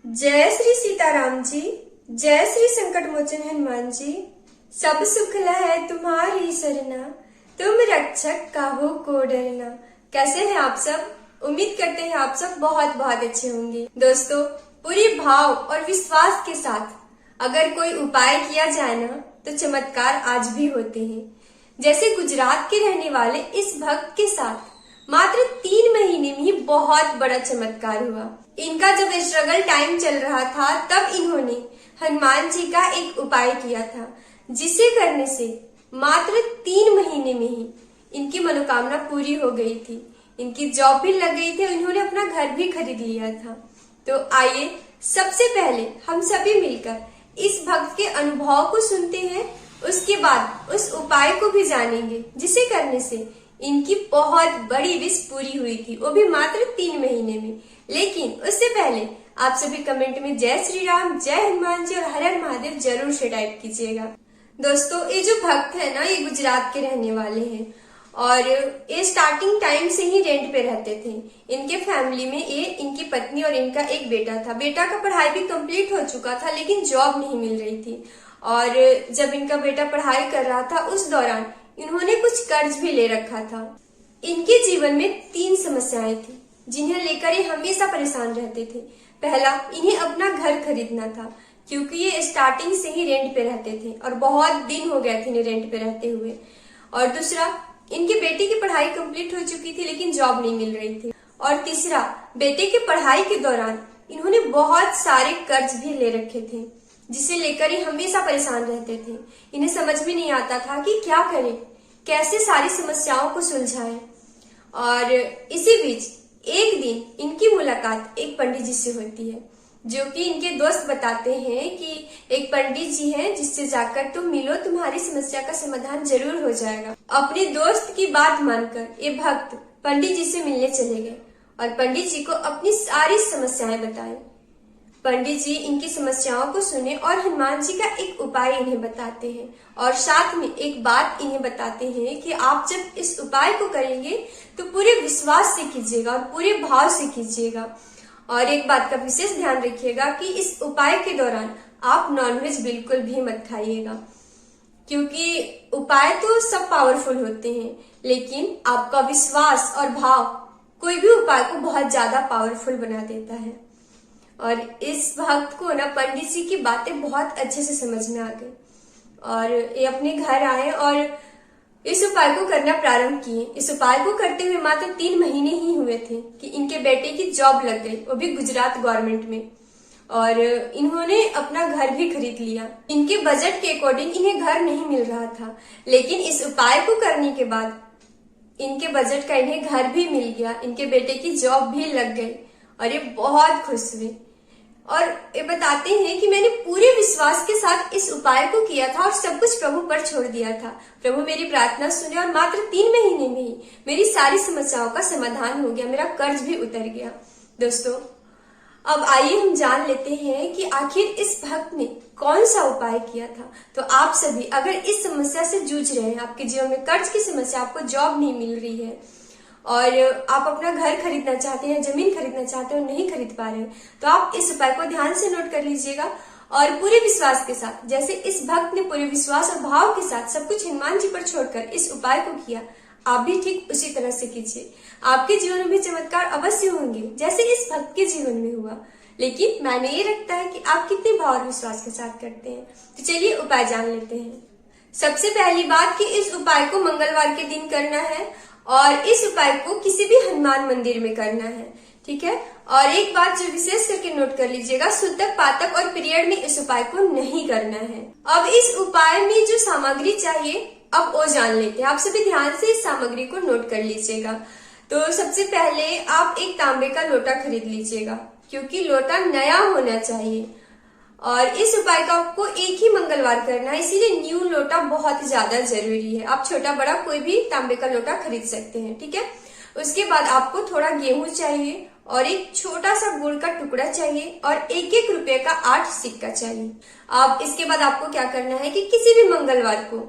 जय श्री सीताराम जी। जय श्री संकट मोचन हनुमान जी। सब सुख लहै तुम्हारी सरना, तुम रक्षक काहू को डरना। कैसे हैं आप सब? उम्मीद करते हैं आप सब बहुत बहुत अच्छे होंगे। दोस्तों, पूरी भाव और विश्वास के साथ अगर कोई उपाय किया जाए ना तो चमत्कार आज भी होते हैं। जैसे गुजरात के रहने वाले इस भक्त के साथ मात्र 3 महीने में ही बहुत बड़ा चमत्कार हुआ। इनका जब स्ट्रगल टाइम चल रहा था तब इन्होंने हनुमान जी का एक उपाय किया था, जिसे करने से मात्र 3 महीने में ही इनकी मनोकामना पूरी हो गई थी। इनकी जॉब भी लग गई थी और इन्होंने अपना घर भी खरीद लिया था। तो आइए सबसे पहले हम सभी मिलकर इस भक्त के अनुभव को सुनते हैं, उसके बाद उस उपाय को भी जानेंगे जिसे करने से इनकी बहुत बड़ी विश पूरी हुई थी, वो भी मात्र 3 महीने में। लेकिन उससे पहले आप सभी कमेंट में जय श्री राम, जय हनुमान जी और हर हर महादेव जरूर से टाइप कीजिएगा। दोस्तों, ये जो भक्त है ना, ये गुजरात के रहने वाले हैं और ये स्टार्टिंग टाइम से ही रेंट पे रहते थे। इनके फैमिली में ये इनकी पत्नी और इनका एक बेटा था। बेटा का पढ़ाई भी कंप्लीट हो चुका था लेकिन जॉब नहीं मिल रही थी। और जब इनका बेटा पढ़ाई कर रहा था उस दौरान इन्होंने कुछ कर्ज भी ले रखा था। इनके जीवन में 3 समस्याएं थी जिन्हें लेकर ये हमेशा परेशान रहते थे। पहला, इन्हें अपना घर खरीदना था क्योंकि ये स्टार्टिंग से ही रेंट पे रहते थे और बहुत दिन हो गए थे इन्हें रेंट पे रहते हुए। और दूसरा, इनके बेटे की पढ़ाई कंप्लीट हो चुकी थी लेकिन जॉब नहीं मिल रही थी। और तीसरा, बेटे की पढ़ाई के दौरान इन्होंने बहुत सारे कर्ज भी ले रखे थे जिसे लेकर ये हमेशा परेशान रहते थे। इन्हें समझ में नहीं आता था कि क्या करें, कैसे सारी समस्याओं को सुलझाएं। और इसी बीच एक दिन इनकी मुलाकात एक पंडित जी से होती है, जो कि इनके दोस्त बताते हैं कि एक पंडित जी हैं जिससे जाकर तुम मिलो, तुम्हारी समस्या का समाधान जरूर हो जाएगा। अपने दोस्त की बात मानकर ये भक्त पंडित जी से मिलने चले गए और पंडित जी को अपनी सारी समस्याएं बताई। पंडित जी इनकी समस्याओं को सुने और हनुमान जी का एक उपाय इन्हें बताते हैं और साथ में एक बात इन्हें बताते हैं कि आप जब इस उपाय को करेंगे तो पूरे विश्वास से कीजिएगा और पूरे भाव से कीजिएगा। और एक बात का विशेष ध्यान रखिएगा कि इस उपाय के दौरान आप नॉनवेज बिल्कुल भी मत खाइएगा, क्योंकि उपाय तो सब पावरफुल होते हैं लेकिन आपका विश्वास और भाव कोई भी उपाय को बहुत ज्यादा पावरफुल बना देता है। और इस भक्त को ना पंडित जी की बातें बहुत अच्छे से समझ में आ गई और ये अपने घर आए और इस उपाय को करना प्रारंभ किए। इस उपाय को करते हुए मात्र 3 महीने ही हुए थे कि इनके बेटे की जॉब लग गई, वो भी गुजरात गवर्नमेंट में। और इन्होंने अपना घर भी खरीद लिया। इनके बजट के अकॉर्डिंग इन्हें घर नहीं मिल रहा था, लेकिन इस उपाय को करने के बाद इनके बजट का इन्हें घर भी मिल गया, इनके बेटे की जॉब भी लग गई और ये बहुत खुश हुए। और ये बताते हैं कि मैंने पूरे विश्वास के साथ इस उपाय को किया था और सब कुछ प्रभु पर छोड़ दिया था। प्रभु मेरी प्रार्थना सुने और मात्र 3 महीने में ही मेरी सारी समस्याओं का समाधान हो गया, मेरा कर्ज भी उतर गया। दोस्तों, अब आइए हम जान लेते हैं कि आखिर इस भक्त ने कौन सा उपाय किया था। तो आप सभी अगर इस समस्या से जूझ रहे हैं, आपके जीवन में कर्ज की समस्या, आपको जॉब नहीं मिल रही है और आप अपना घर खरीदना चाहते हैं, जमीन खरीदना चाहते हैं और नहीं खरीद पा रहे हैं, तो आप इस उपाय को ध्यान से नोट कर लीजिएगा और पूरे विश्वास के साथ, जैसे इस भक्त ने पूरे विश्वास और भाव के साथ सब कुछ हनुमान जी पर छोड़कर इस उपाय को किया, आप भी ठीक उसी तरह से कीजिए। आपके जीवन में भी चमत्कार अवश्य होंगे जैसे इस भक्त के जीवन में हुआ। लेकिन मायने ये रखता है कि आप कितने भाव और विश्वास के साथ करते हैं। तो चलिए उपाय जान लेते हैं। सबसे पहली बात कि इस उपाय को मंगलवार के दिन करना है और इस उपाय को किसी भी हनुमान मंदिर में करना है, ठीक है। और एक बात जो विशेष करके नोट कर लीजिएगा, सूतक, पातक और पीरियड में इस उपाय को नहीं करना है। अब इस उपाय में जो सामग्री चाहिए अब वो जान लेते हैं। आप सभी ध्यान से इस सामग्री को नोट कर लीजिएगा। तो सबसे पहले आप एक तांबे का लोटा खरीद लीजिएगा, क्योंकि लोटा नया होना चाहिए। और इस उपाय का आपको एक ही मंगलवार करना है, इसीलिए न्यू लोटा बहुत ज्यादा जरूरी है। आप छोटा बड़ा कोई भी तांबे का लोटा खरीद सकते हैं, ठीक है। उसके बाद आपको थोड़ा गेहूं चाहिए और एक छोटा सा गुड़ का टुकड़ा चाहिए और 1-1 रुपए का 8 सिक्का चाहिए। अब इसके बाद आपको क्या करना है कि किसी भी मंगलवार को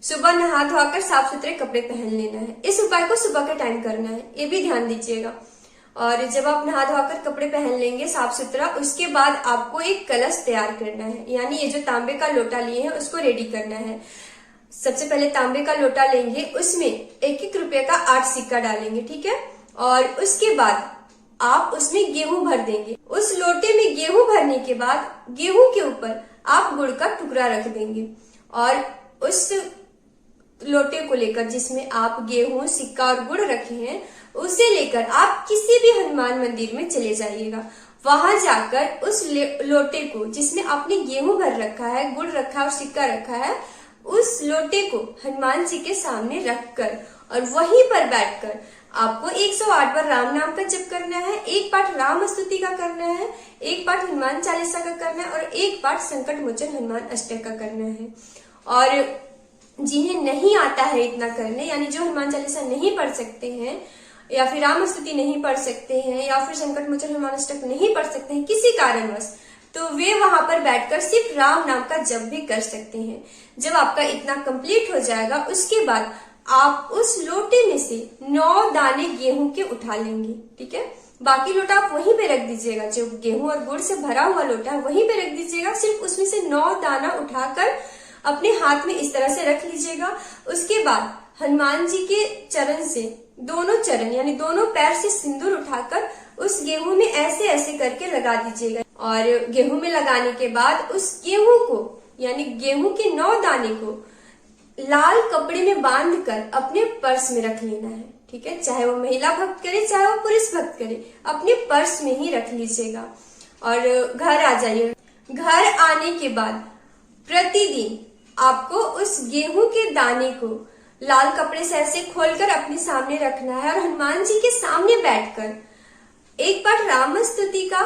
सुबह नहा धोकर साफ सुथरे कपड़े पहन लेना है। इस उपाय को सुबह के टाइम करना है, ये भी ध्यान दीजिएगा। और जब आप नहा धोकर कपड़े पहन लेंगे साफ सुथरा, उसके बाद आपको एक कलश तैयार करना है, यानी ये जो तांबे का लोटा लिए हैं उसको रेडी करना है। सबसे पहले तांबे का लोटा लेंगे, उसमें 1-1 रुपए का 8 सिक्का डालेंगे, ठीक है। और उसके बाद आप उसमें गेहूं भर देंगे। उस लोटे में गेहूं भरने के बाद गेहूं के ऊपर आप गुड़ का टुकड़ा रख देंगे और उस लोटे को लेकर, जिसमें आप गेहूं, सिक्का और गुड़ रखे हैं, उसे लेकर आप किसी भी हनुमान मंदिर में चले जाइएगा। वहां जाकर उस लोटे को, जिसमें आपने गेहूं भर रखा है, गुड़ रखा है और सिक्का रखा है, उस लोटे को हनुमान जी के सामने रखकर और वहीं पर बैठकर आपको 108 बार राम नाम का जप करना है, 1 पाठ राम स्तुति का करना है, 1 पाठ हनुमान चालीसा का करना है और 1 पाठ संकट मोचन हनुमान अष्टक का करना है। और जिन्हें नहीं आता है इतना करने, यानी जो हनुमान चालीसा नहीं पढ़ सकते हैं या फिर राम स्तुति नहीं पढ़ सकते हैं या फिर संकट मोचन हनुमान अष्टक नहीं पढ़ सकते हैं किसी कारणवश, तो वे वहां पर बैठकर सिर्फ राम नाम का जप भी कर सकते हैं। जब आपका इतना कंप्लीट हो जाएगा, उसके बाद आप उस लोटे में से 9 दाने गेहूं के उठा लेंगे, ठीक है। बाकी लोटा आप वहीं पे रख दीजिएगा, जो गेहूं और गुड़ से भरा हुआ लोटा है वहीं पे रख दीजिएगा। सिर्फ उसमें से 9 दाना उठाकर अपने हाथ में इस तरह से रख लीजिएगा। उसके बाद हनुमान जी के चरण से, दोनों चरण यानी दोनों पैर से सिंदूर उठाकर उस गेहूं में ऐसे ऐसे करके लगा दीजिएगा। और गेहूं में लगाने के बाद उस गेहूं को, यानी गेहूं के 9 दाने को लाल कपड़े में बांधकर अपने पर्स में रख लेना है, ठीक है। चाहे वो महिला भक्त करे, चाहे वो पुरुष भक्त करे, अपने पर्स में ही रख लीजिएगा और घर आ जाइए। घर आने के बाद प्रतिदिन आपको उस गेहूं के दाने को लाल कपड़े से ऐसे खोलकर अपने सामने रखना है और हनुमान जी के सामने बैठकर 1 पाठ राम स्तुति का,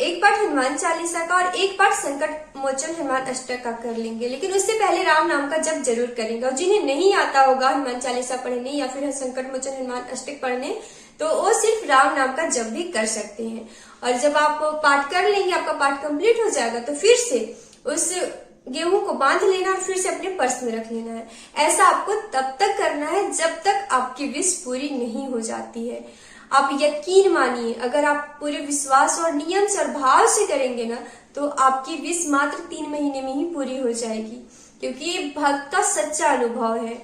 1 पाठ हनुमान चालीसा का और 1 पाठ संकट मोचन हनुमान अष्टक का कर लेंगे। लेकिन उससे पहले राम नाम का जप जरूर करेंगे। और जिन्हें नहीं आता होगा हनुमान चालीसा पढ़ने या फिर संकट मोचन हनुमान अष्टक पढ़ने, तो वो सिर्फ राम नाम का जप भी कर सकते हैं। और जब आप पाठ कर लेंगे, आपका पाठ कंप्लीट हो जाएगा, तो फिर से उस गेहूं को बांध लेना और फिर से अपने पर्स में रख लेना है। ऐसा आपको तब तक करना है जब तक आपकी विश पूरी नहीं हो जाती है। आप यकीन मानिए, अगर आप पूरे विश्वास और नियम से और भाव से करेंगे ना, तो आपकी विश मात्र 3 महीने में ही पूरी हो जाएगी, क्योंकि ये भक्त का सच्चा अनुभव है।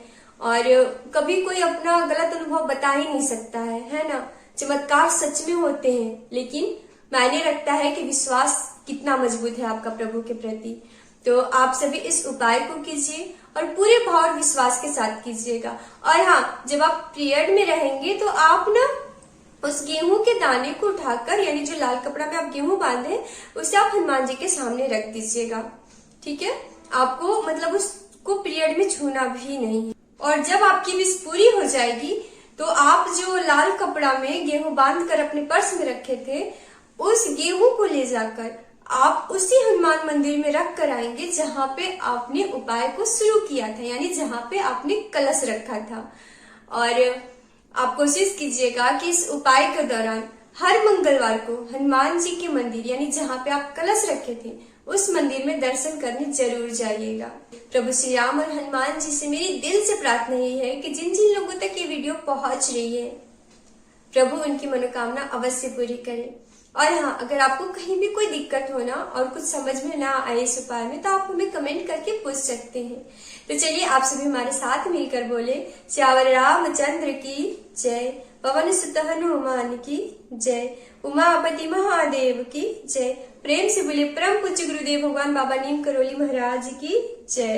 और कभी कोई अपना गलत अनुभव बता ही नहीं सकता है ना। चमत्कार सच में होते हैं, लेकिन मायने रखता है कि विश्वास कितना मजबूत है आपका प्रभु के प्रति। तो आप सभी इस उपाय को कीजिए और पूरे भाव और विश्वास के साथ कीजिएगा। और हाँ, जब आप पीरियड में रहेंगे तो आप ना उस गेहूं के दाने को उठाकर, यानी जो लाल कपड़ा में आप गेहूं बांधे, उसे आप हनुमान जी के सामने रख दीजिएगा, ठीक है। आपको मतलब उसको पीरियड में छूना भी नहीं है। और जब आपकी विश पूरी हो जाएगी, तो आप जो लाल कपड़ा में गेहूं बांधकर अपने पर्स में रखे थे, उस गेहूं को ले जाकर आप उसी हनुमान मंदिर में रख कर आएंगे जहां पे आपने उपाय को शुरू किया था, यानी जहां पे आपने कलश रखा था। और आप कोशिश कीजिएगा कि इस उपाय के दौरान हर मंगलवार को हनुमान जी के मंदिर, यानी जहां पे आप कलश रखे थे, उस मंदिर में दर्शन करने जरूर जाइएगा। प्रभु श्री राम और हनुमान जी से मेरी दिल से प्रार्थना यही है कि जिन जिन लोगों तक ये वीडियो पहुंच रही है, प्रभु उनकी मनोकामना अवश्य पूरी करे। और हाँ, अगर आपको कहीं भी कोई दिक्कत हो ना और कुछ समझ में ना आए इस उपाय में, तो आप हमें कमेंट करके पूछ सकते हैं। तो चलिए आप सभी हमारे साथ मिलकर बोले, श्यावर रामचंद्र की जय, पवन सुत हनुमान की जय, उमापति महादेव की जय। प्रेम से बोले परम पूज्य गुरुदेव भगवान बाबा नीम करोली महाराज की जय।